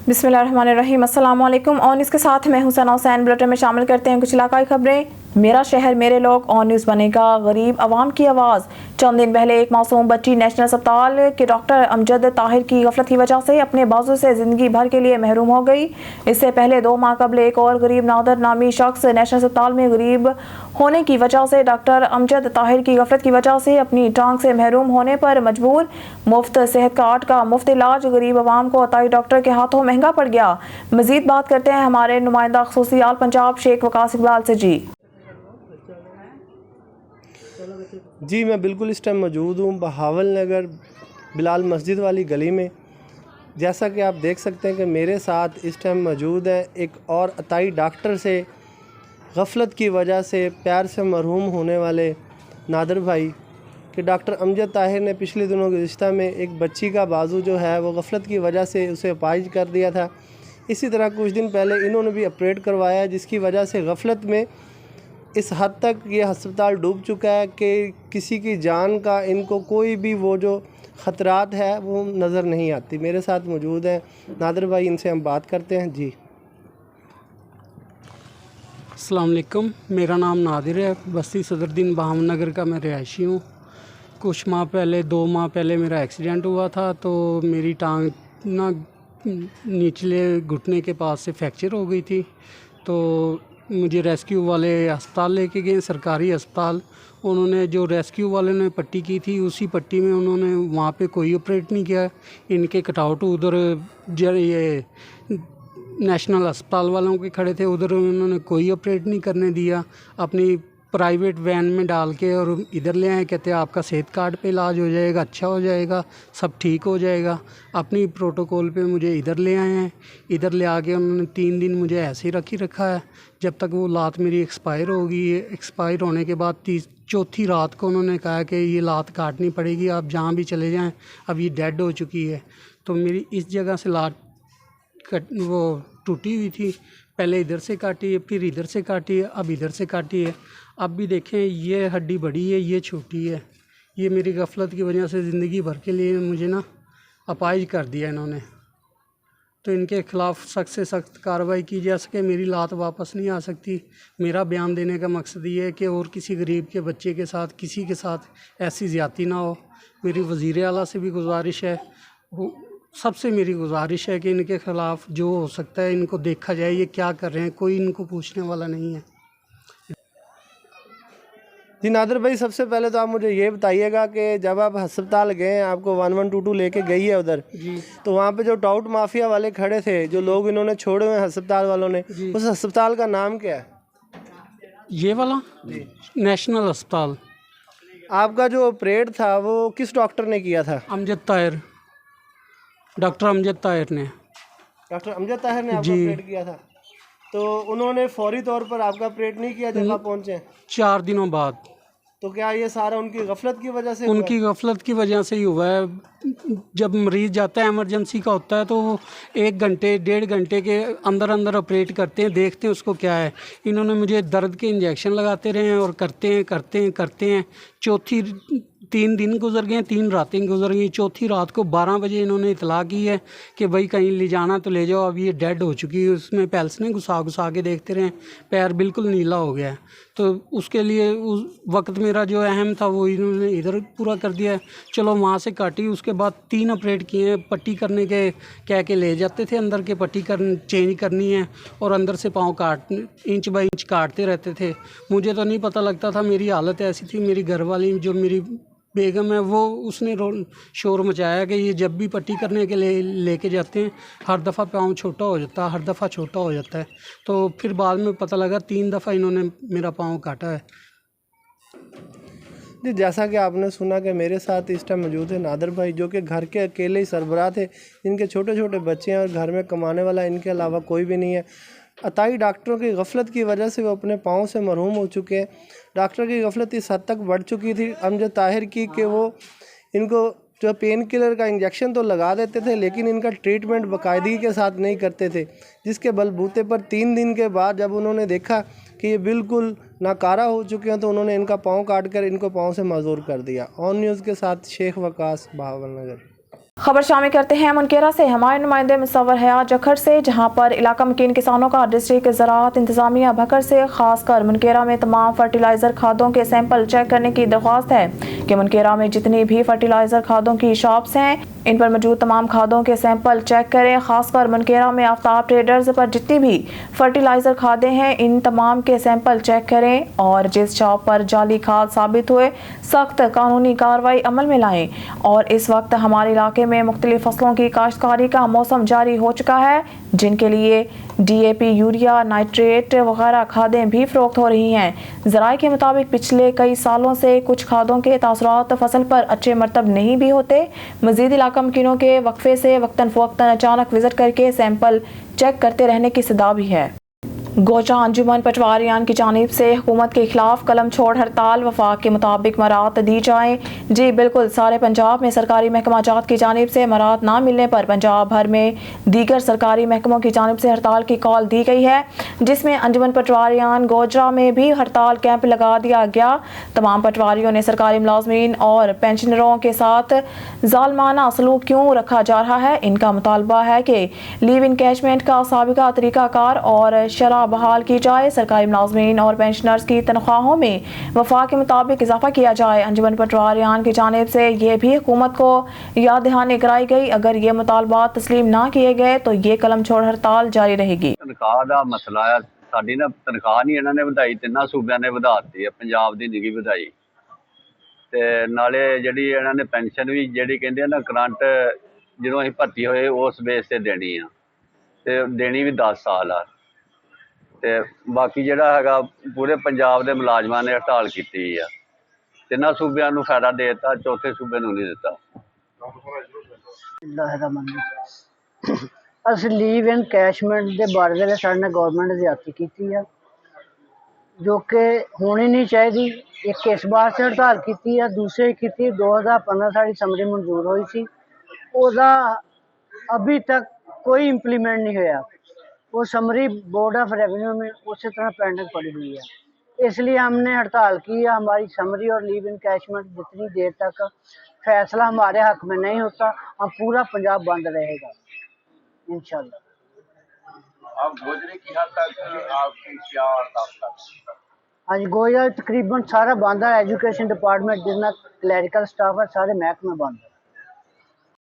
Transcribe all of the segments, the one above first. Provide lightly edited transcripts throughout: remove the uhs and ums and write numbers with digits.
बिस्मिल्लाहिर्रहमानिर्रहीम। अस्सलाम वालेकुम। ऑन न्यूज़ के साथ मैं हुसैन हुसैन। बुलेटिन में शामिल करते हैं कुछ इलाकाई खबरें। मेरा शहर मेरे लोग ऑन न्यूज़ बनेगा गरीब आवाम की आवाज़। चंद दिन पहले एक मासूम बच्ची नेशनल अस्पताल के डॉक्टर अमजद ताहिर की गफलत की वजह से अपने बाजू से ज़िंदगी भर के लिए महरूम हो गई। इससे पहले 2 माह कबल एक और गरीब नादर नामी शख्स नेशनल अस्पताल में गरीब होने की वजह से डॉक्टर अमजद ताहिर की गफलत की वजह से अपनी टांग से महरूम होने पर मजबूर। मुफ्त सेहत कार्ड का मुफ्त इलाज गरीब आवाम को अताई डॉक्टर के हाथों महंगा पड़ गया। मजीद बात करते हैं हमारे नुमाइंदा ख़ुसूसी आल पंजाब शेख वकास इकबाल से। जी मैं बिल्कुल इस टाइम मौजूद हूँ बहावल नगर बिलाल मस्जिद वाली गली में। जैसा कि आप देख सकते हैं कि मेरे साथ इस टाइम मौजूद है एक और अताई डॉक्टर से गफलत की वजह से प्यार से मरहूम होने वाले नादर भाई कि डॉक्टर अमजद ताहिर ने पिछले दिनों के रिश्ता में एक बच्ची का बाजू जो है वो गफलत की वजह से उसे अपाहिज कर दिया था। इसी तरह कुछ दिन पहले इन्होंने भी ऑपरेट करवाया जिसकी वजह से गफलत में इस हद तक ये अस्पताल डूब चुका है कि किसी की जान का इनको कोई भी वो जो ख़तरात है वो नज़र नहीं आती। मेरे साथ मौजूद हैं नादर भाई, इनसे हम बात करते हैं। जी अस्सलाम वालेकुम, मेरा नाम नादिर है। बस्ती सदरुद्दीन बहावल नगर का मैं रिहायशी हूँ। कुछ माह पहले 2 माह पहले मेरा एक्सीडेंट हुआ था तो मेरी टांग ना निचले घुटने के पास से फ्रैक्चर हो गई थी। तो मुझे रेस्क्यू वाले अस्पताल लेके गए, सरकारी अस्पताल। उन्होंने जो रेस्क्यू वाले ने पट्टी की थी उसी पट्टी में उन्होंने वहाँ पे कोई ऑपरेट नहीं किया। इनके कटआउट उधर ये नेशनल अस्पताल वालों के खड़े थे, उधर उन्होंने कोई ऑपरेट नहीं करने दिया। अपनी प्राइवेट वैन में डाल के और इधर ले आए, कहते हैं आपका सेहत कार्ड पे इलाज हो जाएगा, अच्छा हो जाएगा, सब ठीक हो जाएगा। अपनी प्रोटोकॉल पे मुझे इधर ले आए हैं। इधर ले आके उन्होंने 3 दिन मुझे ऐसे ही रखा है जब तक वो लात मेरी एक्सपायर होगी। एक्सपायर होने के बाद चौथी रात को उन्होंने कहा कि ये लात काटनी पड़ेगी, आप जहाँ भी चले जाएँ, अब ये डेड हो चुकी है। तो मेरी इस जगह से लात वो टूटी हुई थी। पहले इधर से काटी है, फिर इधर से काटी है, अब इधर से काटी है। अब भी देखें, ये हड्डी बड़ी है, ये छोटी है। ये मेरी गफलत की वजह से ज़िंदगी भर के लिए मुझे ना अपाहिज कर दिया इन्होंने। तो इनके ख़िलाफ़ सख्त से सख्त कार्रवाई की जा सके। मेरी लात वापस नहीं आ सकती। मेरा बयान देने का मकसद ये है कि और किसी गरीब के बच्चे के साथ, किसी के साथ ऐसी ज़्यादती ना हो। मेरी वज़ीर आला से भी गुजारिश है, सबसे मेरी गुजारिश है कि इनके ख़िलाफ़ जो हो सकता है इनको देखा जाए, ये क्या कर रहे हैं, कोई इनको पूछने वाला नहीं है। जी नादर भाई, सबसे पहले तो आप मुझे ये बताइएगा कि जब आप अस्पताल गए, आपको 1122 लेके गई है उधर, तो वहाँ पे जो टाउट माफिया वाले खड़े थे, जो लोग इन्होंने छोड़े हुए हैं अस्पताल वालों ने, उस अस्पताल का नाम क्या है? ये वाला नेशनल अस्पताल। आपका जो ऑपरेट था वो किस डॉक्टर ने किया था? अमजद ताहिर, डॉक्टर अमजद ताहिर ने। डॉक्टर अमजद ताहिर ने आपका ऑपरेट किया था? तो उन्होंने फौरी तौर पर आपका ऑपरेट नहीं किया जब आप पहुँचे? 4 दिनों बाद। तो क्या ये सारा उनकी गफलत की वजह से? उनकी गफलत की वजह से ही हुआ है। जब मरीज़ जाता है, एमरजेंसी का होता है, तो 1 घंटे 1.5 घंटे के अंदर अंदर ऑपरेट करते हैं, देखते हैं उसको क्या है। इन्होंने मुझे दर्द के इंजेक्शन लगाते रहे हैं और करते हैं। 3 दिन गुजर गए, 3 रातें गुजर गई। चौथी रात को 12 बजे इन्होंने इतला की है कि भाई कहीं ले जाना तो ले जाओ, अब ये डेड हो चुकी है। उसमें पैल्स ने घुसा के देखते रहे, पैर बिल्कुल नीला हो गया है। तो उसके लिए उस वक्त मेरा जो अहम था वो इन्होंने इधर पूरा कर दिया है। चलो वहाँ से काटी, उसके बाद 3 ऑपरेट किए। पट्टी करने के कह के ले जाते थे, अंदर के पट्टी चेंज करनी है और अंदर से पाँव इंच बाई इंच काटते रहते थे। मुझे तो नहीं पता लगता था, मेरी हालत ऐसी थी। मेरी घरवाली जो मेरी बेगम है वो उसने शोर मचाया कि ये जब भी पट्टी करने के लिए लेके जाते हैं हर दफ़ा पाँव छोटा हो जाता है, हर दफ़ा छोटा हो जाता है। तो फिर बाद में पता लगा 3 दफ़ा इन्होंने मेरा पाँव काटा है। जी जैसा कि आपने सुना कि मेरे साथ इस टाइम मौजूद है नादर भाई, जो कि घर के अकेले ही सरबराह थे। इनके छोटे छोटे बच्चे हैं और घर में कमाने वाला इनके अलावा कोई भी नहीं है। अताई डॉक्टरों की गफलत की वजह से वो अपने पाँव से मरहूम हो चुके हैं। डॉक्टर की गफलत इस हद तक बढ़ चुकी थी अमजद ताहिर की कि वो इनको जो पेन किलर का इंजेक्शन तो लगा देते थे लेकिन इनका ट्रीटमेंट बाकायदगी के साथ नहीं करते थे, जिसके बलबूते पर 3 दिन के बाद जब उन्होंने देखा कि ये बिल्कुल नाकारा हो चुके हैं तो उन्होंने इनका पाँव काट कर इनको पाँव से माजूर कर दिया। ऑन न्यूज़ के साथ शेख वकास, बहावल नगर। खबर शामिल करते हैं मुनकेरा से। हमारे नुमाइंदे मुसव्वर हयात जखर से, जहां पर इलाका मकीन किसानों का डिस्ट्रिक्ट ज़राअत इंतजामिया भकर से खासकर मुनकेरा में तमाम फर्टिलाइज़र खादों के सैंपल चेक करने की दरख्वास्त है कि मुनकेरा में जितनी भी फर्टिलाइज़र खादों की शॉप्स हैं इन पर मौजूद तमाम खादों के सैंपल चेक करें। खासकर मुनकेरा में आफ्ताब ट्रेडर्स पर जितनी भी फर्टिलाइज़र खादें हैं इन तमाम के सैंपल चेक करें और जिस शॉप पर जाली खाद साबित हुए सख्त कानूनी कार्रवाई अमल में लाएं। और इस वक्त हमारे इलाके में मुख्तलिफ फसलों की काश्तकारी का मौसम जारी हो चुका है, जिनके लिए DAP, यूरिया, नाइट्रेट वगैरह खादें भी फरोख्त हो रही हैं। ज़राए के मुताबिक पिछले कई सालों से कुछ खादों के तासुरात फसल पर अच्छे मरतब नहीं भी होते। मज़ीद इलाका मकीनों के वक्फे से वक्तन फ़वक्तन अचानक विज़िट करके सैंपल चेक करते रहने की सदा भी है। गोजा अंजुमन पटवारियान की जानिब से हुकूमत के खिलाफ कलम छोड़ हड़ताल, वफाक के मुताबिक मराहत दी जाएं। जी बिल्कुल, सारे पंजाब में सरकारी महकमा जात की जानिब से मराहत ना मिलने पर पंजाब भर में दीगर सरकारी महकमों की जानिब से हड़ताल की कॉल दी गई है, जिसमें अंजुमन पटवारियान गोजरा में भी हड़ताल कैंप लगा दिया गया। तमाम पटवारियों ने सरकारी मुलाजमीन और पेंशनरों के साथ जालमाना सलूक क्यों रखा जा रहा है, इनका मुतालबा है कि लीव इनकैशमेंट का साबिका तरीकाकार और शरह बहाल की जाए। सरकारी मुलाजमीन और पेंशनर्स की तनख्वाहों में वफा के मुताबिक इजाफा किया जाए। अंजुमन पटवारियान की जानिब से ये भी हुकूमत को याद दहानी कराई गई, अगर ये मुतालबात तस्लीम ना किए गए तो ये कलम छोड़ हड़ताल जारी रहेगी। तनख्वाह का मसला है, साडी ना तनख्वाह नहीं इन्होंने वधाई, तिन्ना सूबे ने वधा दी है, पंजाब की नहीं वधाई। ते नाले जिहड़ी इन्होंने पेंशन भी जिहड़ी कहंदे ना करंट ਜਦੋਂ ਅਸੀਂ ਭਰਤੀ ਹੋਏ ਉਸ ਬੇਸ ਤੇ ਦੇਣੀ ਆ ਤੇ ਦੇਣੀ ਵੀ 10 ਸਾਲ ਆ। ਤੇ ਬਾਕੀ ਜਿਹੜਾ ਹੈਗਾ ਪੂਰੇ ਪੰਜਾਬ ਦੇ ਮੁਲਾਜ਼ਮਾਂ ਨੇ ਹੜਤਾਲ ਕੀਤੀ ਆ, ਤਿੰਨਾਂ ਸੂਬਿਆਂ ਨੂੰ ਫਾਇਦਾ ਦੇ ਦਿੱਤਾ, ਚੌਥੇ ਸੂਬੇ ਨੂੰ ਨਹੀਂ ਦਿੱਤਾ। ਅਸੀਂ ਲੀਵ ਇਨਕੈਸ਼ਮੈਂਟ ਦੇ ਬਾਰੇ ਦੇ ਵਿੱਚ ਸਾਡੇ ਨਾਲ ਗੌਰਮੈਂਟ ਨੇ ਜ਼ਿਆਦਤੀ ਕੀਤੀ ਆ, ਜੋ ਕਿ ਹੋਣੀ ਨਹੀਂ ਚਾਹੀਦੀ। ਇੱਕ ਇਸ ਵਾਸਤੇ ਹੜਤਾਲ ਕੀਤੀ ਆ, ਦੂਸਰੀ ਕੀਤੀ 2015 ਸਾਡੀ ਸਮਰੀ ਮਨਜ਼ੂਰ ਹੋਈ ਸੀ, ਉਹਦਾ अभी तक कोई इम्प्लीमेंट नहीं होया। वो समरी बोर्ड ऑफ रेवेन्यू में उसी तरह पेंडिंग पड़ी हुई है, इसलिए हमने हड़ताल की है। हमारी समरी और लीव इनकैशमेंट जितनी देर तक फैसला हमारे हक में नहीं होता, हम पूरा पंजाब बंद रहेगा इंशाल्लाह। आप गोजरे की हद तक आपकी क्या हाँ जी, गोया तकरीबन सारा बंद है। एजुकेशन डिपार्टमेंट जितना क्लैरिकल स्टाफ है सारे महकमे बंद है।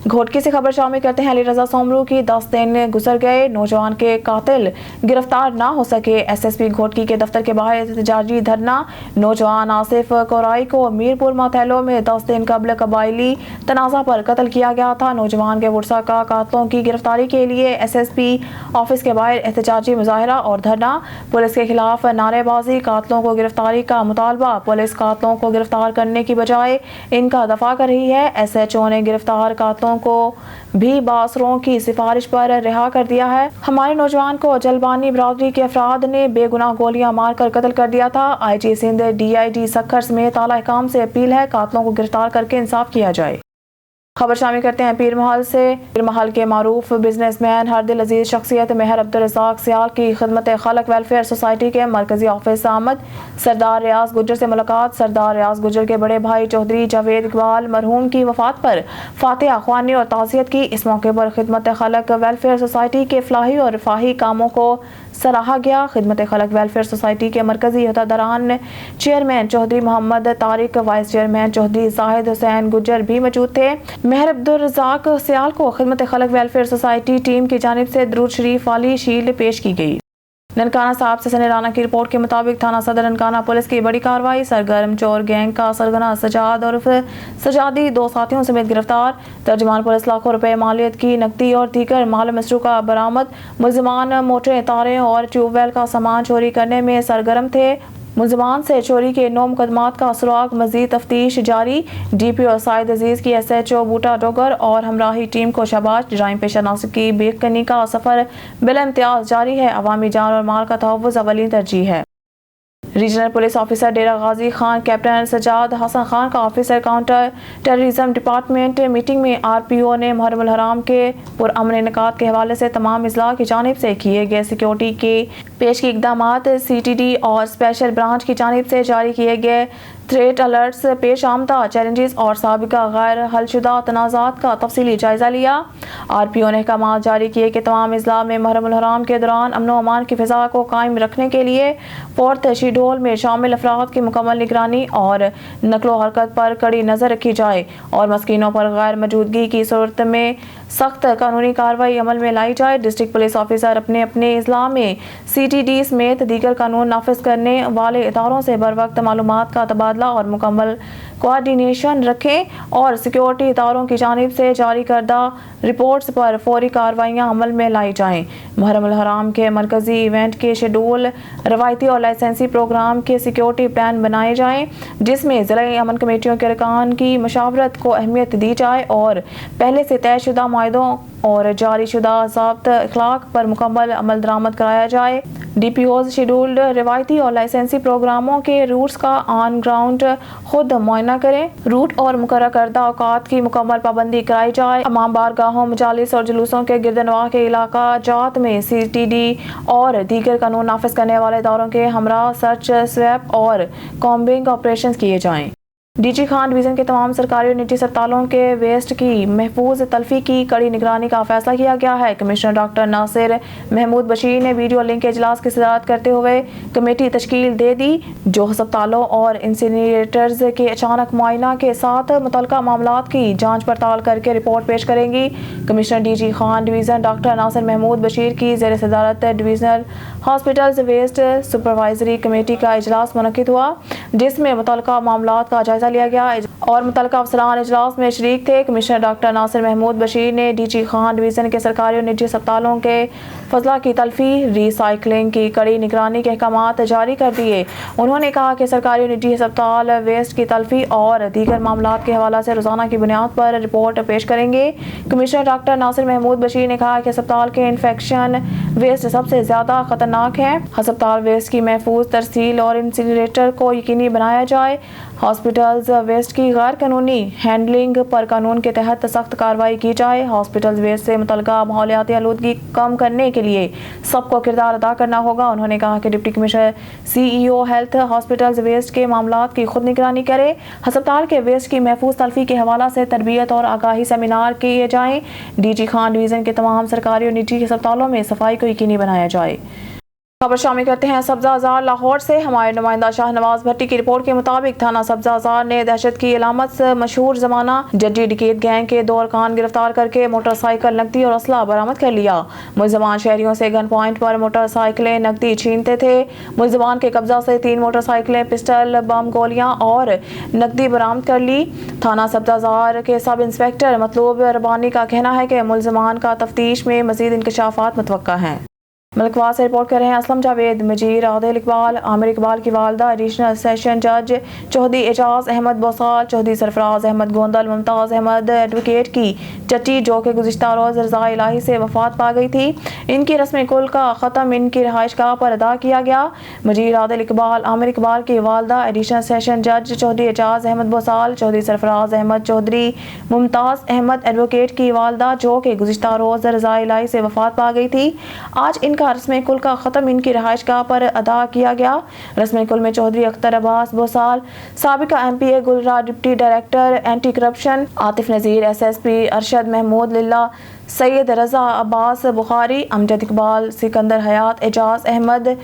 घोटकी से खबर शामिल करते हैं। अली रजा सोमरू की 10 दिन गुजर गए, नौजवान के कातिल गिरफ्तार ना हो सके। SSP घोटकी के दफ्तर के बाहर एहतजाजी धरना। नौजवान आसिफ कोराई को मीरपुर माथैलो में 10 दिन कबल कबायली तनाज़ा पर कत्ल किया गया था। नौजवान के वुरसा का कातलों की गिरफ्तारी के लिए SSP ऑफिस के बाहर एहतजाजी मुजाहरा और धरना। पुलिस के खिलाफ नारेबाजी, कातलों को गिरफ्तारी का मुतालबा। पुलिस कातलों को गिरफ्तार करने की बजाय इनका दफा कर रही है। SHO ने गिरफ्तार कातलों को भी बासरों की सिफारिश पर रिहा कर दिया है। हमारे नौजवान को जलबानी बरादरी के अफराद ने बेगुनाह गोलियां मारकर कत्ल कर दिया था। IG सिंध, DIG सखर समेत आला काम से अपील है कातलों को गिरफ्तार करके इंसाफ किया जाए। खबर शामिल करते हैं पीर महल से। पीर महल के मारूफ बिजनेसमैन हरदिल अजीज शख्सियत मेहर अब्दुल रज़ाक सियाल की खिदमत खलक वेलफेयर सोसाइटी के मरकजी ऑफिस आमद। सरदार रियाज गुजर से मुलाकात। सरदार रियाज गुजर के बड़े भाई चौधरी जावेद इकबाल मरहूम की वफात पर फातिहा ख्वानी और ताज़ियत की। इस मौके पर खिदमत खलक वेलफेयर सोसाइटी के फलाही और रफाही कामों को सराहा गया। खिदमत खलक वेलफेयर सोसाइटी के मरकजी अहदेदारान chairman Chaudhry Mohammad Tariq, vice chairman Chaudhry Zahid Hussain Gujjar भी मौजूद थे। मेहर अब्दुल रज़ाक सियाल को खिदमत खलक वेलफेयर सोसाइटी टीम की जानिब से दरूद शरीफ वाली शील्ड पेश की गई। ननकाना साहब से सनी राना की रिपोर्ट के मुताबिक थाना सदर ननकाना पुलिस की बड़ी कार्रवाई। सरगर्म चोर गैंग का सरगना सजाद और सजादी 2 साथियों समेत गिरफ्तार। तर्जुमान पुलिस लाखों रुपए मालियत की नकदी और दीगर माल मसरूका बरामद। मुलजिमान मोटरें, तारें और ट्यूबवेल का सामान चोरी करने में सरगर्म थे। मुलजमान से चोरी के 9 मुकदमात का सुराग, मजीद तफ्तीश जारी। DPO साइद अजीज की SHO बूटा डोगर और हमराही टीम को शाबाश। जराइम पेशा नासिक की बेकनी का सफर बिला इम्तियाज जारी है। अवामी जान और माल का तहफ़्फ़ुज़ अवलीन तरजीह है। रीजनल पुलिस ऑफिसर डेरा गाजी खान, कैप्टन सजाद हसन खान का officer counter terrorism department meeting में RPO ने मुहर्रम हराम के पुरअमन इनेकात के हवाले से तमाम अजला की जानिब से किए गए सिक्योरिटी के पेश की इकदामात CTD और स्पेशल ब्रांच की जानिब से जारी किए गए थ्रेट अलर्ट्स पेश आमदा चैलेंजेस और साबिका गैर हलशुदा तनाज़ात का तफसीली जायज़ा लिया। RPO ने अहकामात जारी किए कि तमाम अज़ला में मुहर्रम हराम के दौरान अमन व अमान की फ़िज़ा को कायम रखने के लिए 4th शेड्यूल में शामिल अफराद की मुकम्मल निगरानी और नकलो हरकत पर कड़ी नज़र रखी जाए और मस्किनों पर गैर मौजूदगी की सूरत में सख्त कानूनी कार्रवाई अमल में लाई जाए। डिस्ट्रिक्ट पुलिस ऑफिसर अपने अपने अज़ला में CTD समेत दीगर कानून नाफिज करने वाले इदारों से बर वक्त मालूमात का तबादला और मुकम्मल कोऑर्डिनेशन रखें और सिक्योरिटी इदारों की जानिब से जारी करदा रिपोर्ट्स पर फौरी कार्रवाइयाँ अमल में लाई जाएँ। मुहर्रम हराम के मरकजी इवेंट के शेड्यूल, रवायती और लाइसेंसी प्रोग्राम के सिक्योरिटी प्लान बनाए जाएँ, जिसमें ज़िला अमन कमेटियों के अरकान की मशावरत को अहमियत दी जाए और पहले से तयशुदा माहिदों और जारी शुदा ज़ाब्त अखलाक पर मुकम्मल अमल दरामद कराया जाए। DPOs शेड्यूल्ड रवायती और लाइसेंसी प्रोग्रामों के रूट्स का ऑन ग्राउंड खुद मुआयना करें। रूट और मुकर्रर करदा औकात की मुकम्मल पाबंदी कराई जाए। तमाम बारगाहों, मजालिस और जुलूसों के गिरदनवाह के इलाका जात में CTD और दीगर कानून नाफिज करने वाले इदारों के हमरा सर्च, स्वैप और कॉम्बिंग ऑपरेशन किए जाएँ। DG खान डिवीज़न के तमाम सरकारी और निजी अस्पतालों के वेस्ट की महफूज तलफी की कड़ी निगरानी का फैसला किया गया है। कमिश्नर डॉक्टर नासिर महमूद बशीर ने वीडियो लिंक के इजलास की सदारत करते हुए कमेटी तश्कील दे दी, जो अस्पतालों और इंसिनरेटर्स के अचानक मुआयना के साथ मुतल्लिका मामलात की जांच पड़ताल करके रिपोर्ट पेश करेंगी। Commissioner DG Khan division doctor Nasir Mahmood Bashir की ज़ेर सदारत divisional hospitals waste supervisory committee का इजलास मुनक्किद हुआ, जिसमें मुतल्लिका मामलात का जायजा लिया गया और मुतल्लिका अफसरान इजलास में शरीक थे। कमिश्नर डॉक्टर नासिर महमूद बशीर ने DG खान डिवीज़न के सरकारी और निजी अस्पतालों के फजला की तलफी, रिसाइकलिंग की कड़ी निगरानी के अहकामात जारी कर दिए। उन्होंने कहा कि सरकारी और निजी अस्पताल वेस्ट की तलफी और दीगर मामलात के हवाला से रोजाना की बुनियाद पर रिपोर्ट पेश करेंगे। कमिश्नर डॉक्टर नासिर महमूद बशीर ने कहा कि अस्पताल के इन्फेक्शन वेस्ट सबसे ज्यादा खतरनाक है। अस्पताल वेस्ट की महफूज तरसील और इंसिनरेटर को यकीनी बनाया जाए। हॉस्पिटल्स वेस्ट की गैर कानूनी हैंडलिंग पर कानून के तहत सख्त कार्रवाई की जाए। हॉस्पिटल्स वेस्ट से मुतल्लिका माहौलियाती आलूदगी कम करने के लिए सबको किरदार अदा करना होगा। उन्होंने कहा कि deputy commissioner CEO health hospitals waste के मामलात की खुद निगरानी करे। अस्पताल के वेस्ट की महफूज तलफी के हवाला से तरबियत और आगाही सेमिनार किए जाएँ। DG खान डिवीज़न के तमाम सरकारी और निजी अस्पतालों में सफाई को यकीनी बनाया जाए। खबर शामिल करते हैं सब्जा जार लाहौर से। हमारे नुमाइंदा शाहनवाज भट्टी की रिपोर्ट के मुताबिक थाना सब्जा जार ने दहशत की अलामत से मशहूर जमाना जज्जी डिकेट गैंग के 2 अरकान गिरफ्तार करके मोटरसाइकिल, नकदी और असला बरामद कर लिया। मुलजमान शहरियों से गन पॉइंट पर मोटरसाइकिलें, नकदी छीनते थे। मुलजमान के कब्जा से 3 मोटरसाइकिलें, पिस्टल, बम, गोलियां और नकदी बरामद कर ली। थाना सब्जा जार के सब इंस्पेक्टर मतलूब रबानी का कहना है कि मुलजमान का तफ्तीश में मजीद इंकशाफात मुतवक्का हैं। मलकवा से रिपोर्ट कर रहे हैं असलम जावेद। मजीर आदिल इकबाल, आमिर इकबाल की वालदा एडिशनल सेशन जज चौधरी एजाज अहमद बोसाल, चौधरी सरफराज अहमद गोंदल, मुमताज़ अहमद एडवोकेट की टट्टी, जो कि गुज़िश्ता रोज़ रज़ा इलाही से वफात पा गई थी, इनकी रस्म कुल का ख़त्म इनकी रिहाइशगाह पर अदा किया गया। मजीर आदिल इकबाल, आमिर इकबाल की वालदा एडिशनल सेशन जज चौधरी एजाज अहमद बोसाल, चौधरी सरफराज अहमद चौधरी, मुमताज़ अहमद एडवोकेट की वालदा, जो कि गुज़िश्ता रोज़ रज़ा इलाही से वफात पा गई थी, आज इनका रस्म कुल का ख़त्म इनकी रिहाइशगाह पर अदा किया गया। रस्म कुल में चौधरी अख्तर अब्बास बोसाल, साबिका MPA Gulra, deputy director anti corruption Atif Nazir, SSP Arshad Mahmood Lilla, Syed Raza Abbas Bukhari, Amjad Iqbal, Sikandar Hayat, Ejaz Ahmed,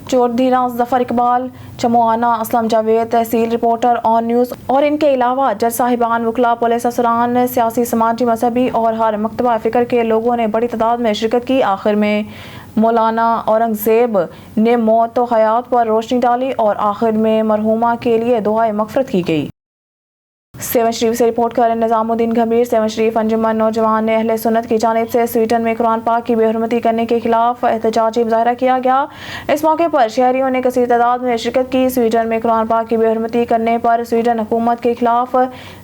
Chaudhry Zafar Iqbal, Chamoana, Aslam Javed, tehsil reporter on news और इनके अलावा जज साहिबान, वकला, पुलिस अफसरान, सियासी, समाजी, मजहबी और हर मकतबा फ़िक्र के लोगों ने बड़ी तादाद में शिरकत की। आखिर में मौलाना औरंगज़ेब ने मौत व हयात पर रोशनी डाली और आखिर में मरहूमा के लिए दुआए मग़फ़िरत की गई। सेवन शरीफ से रिपोर्ट कर निज़ामुद्दीन गंभीर। सेवन शरीफ अंजुमन नौजवान ने अहले सुन्नत की जानिब से स्वीडन में कुरान पाक की बेहुरमती करने के खिलाफ एहतजाजी मुजाहरा किया गया। इस मौके पर शहरियों ने कसीर तादाद में शिरकत की। स्वीडन में कुरान पाक की बेहुरमती करने पर स्वीडन हुकूमत के खिलाफ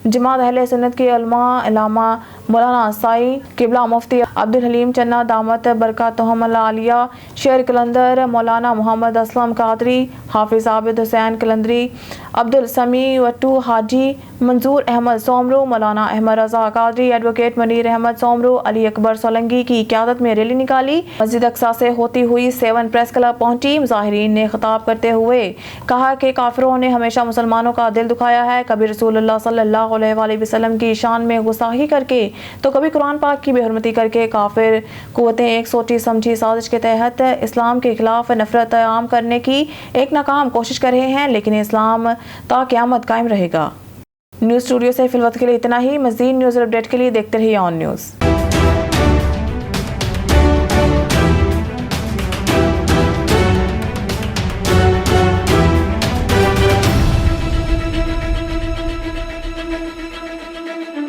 जमात अहले सुन्नत के उलमा, इलामा मौलाना साई किबला, मुफ्ती अब्दुल हलीम चन्ना दामत बरकातुहुम आलिया, शेर कलंदर, मौलाना मोहम्मद असलम कादरी, हाफिज आबिद हुसैन कलंदरी, अब्दुल समी वट्टू, हाजी मंजूर नूर अहमद सोमरू, मौलाना अहमद रजा कादरी, एडवोकेट मनीर अहमद सोमरू, अली अकबर सोलंगी की क़यादत में रैली निकाली। मस्जिद अक्सा से होती हुई 7 प्रेस क्लब पहुंची। मुजाहिरीन ने खिताब करते हुए कहा कि काफिरों ने हमेशा मुसलमानों का दिल दुखाया है, कभी रसूलुल्लाह सल्लल्लाहु अलैहि वसल्लम की शान में गुस्ताखी करके तो कभी कुरान पाक की बेहुरमती करके काफिर कुव्वतें एक सोची समझी साजिश के तहत इस्लाम के खिलाफ नफरत आम करने की एक नाकाम कोशिश कर रहे हैं, लेकिन इस्लाम ता क़यामत कायम रहेगा। न्यूज़ स्टूडियो से फिलवक्त के लिए इतना ही। मज़ीद न्यूज़ अपडेट के लिए देखते रहिए ऑन न्यूज़।